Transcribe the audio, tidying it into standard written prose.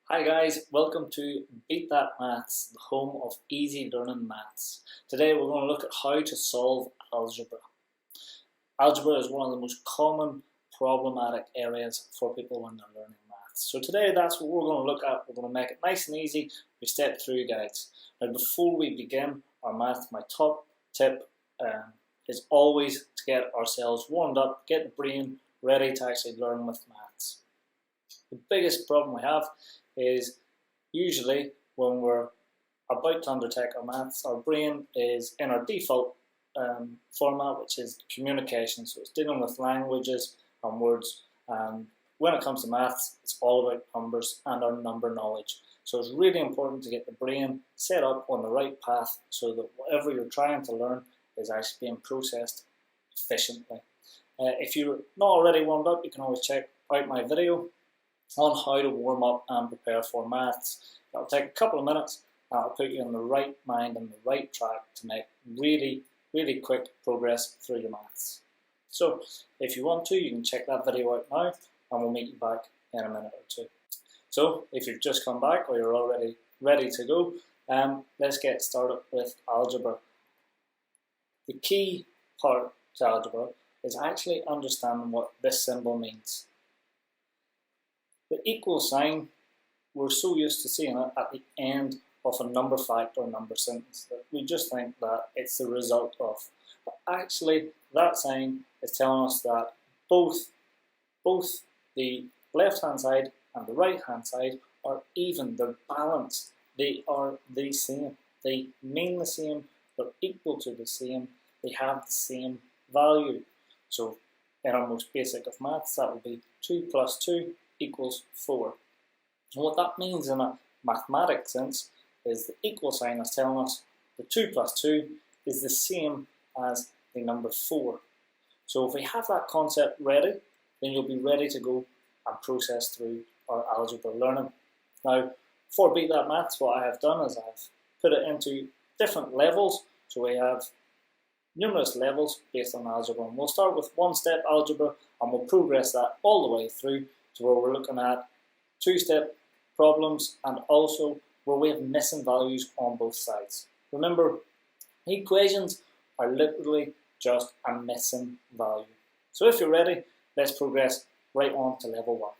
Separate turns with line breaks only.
Hi guys, welcome to BeatThatMaths, the home of easy learning maths. Today we're going to look at how to solve algebra. Algebra is one of the most common problematic areas for people when they're learning maths. So today that's what we're going to look at. We're going to make it nice and easy. We step through guides. Now before we begin our math, my top tip is always to get ourselves warmed up, get the brain ready to actually learn with maths. The biggest problem we have is usually when we're about to undertake our maths, our brain is in our default format, which is communication. So it's dealing with languages and words. And when it comes to maths, it's all about numbers and our number knowledge. So it's really important to get the brain set up on the right path so that whatever you're trying to learn is actually being processed efficiently. If you're not already warmed up, you can always check out my video on how to warm up and prepare for maths. It'll take a couple of minutes and it'll put you in the right mind and the right track to make really quick progress through your maths. So if you want to, you can check that video out now and we'll meet you back in a minute or two. So if you've just come back or you're already ready to go, let's get started with algebra. The key part to algebra is actually understanding what this symbol means. The equal sign, we're so used to seeing it at the end of a number fact or number sentence that we just think that it's the result of. But actually, that sign is telling us that both the left-hand side and the right-hand side are even, they're balanced, they are the same. They mean the same, they're equal to the same, they have the same value. So in our most basic of maths, that would be 2 plus 2 equals 4. And what that means in a mathematics sense is the equal sign is telling us the 2 plus 2 is the same as the number 4. So if we have that concept ready, then you'll be ready to go and process through our algebra learning. Now, for BeatThatMaths, what I have done is I've put it into different levels. So we have numerous levels based on algebra. And we'll start with one-step algebra and we'll progress that all the way through to where we're looking at two-step problems and also where we have missing values on both sides. Remember, equations are literally just a missing value. So if you're ready, let's progress right on to level 1.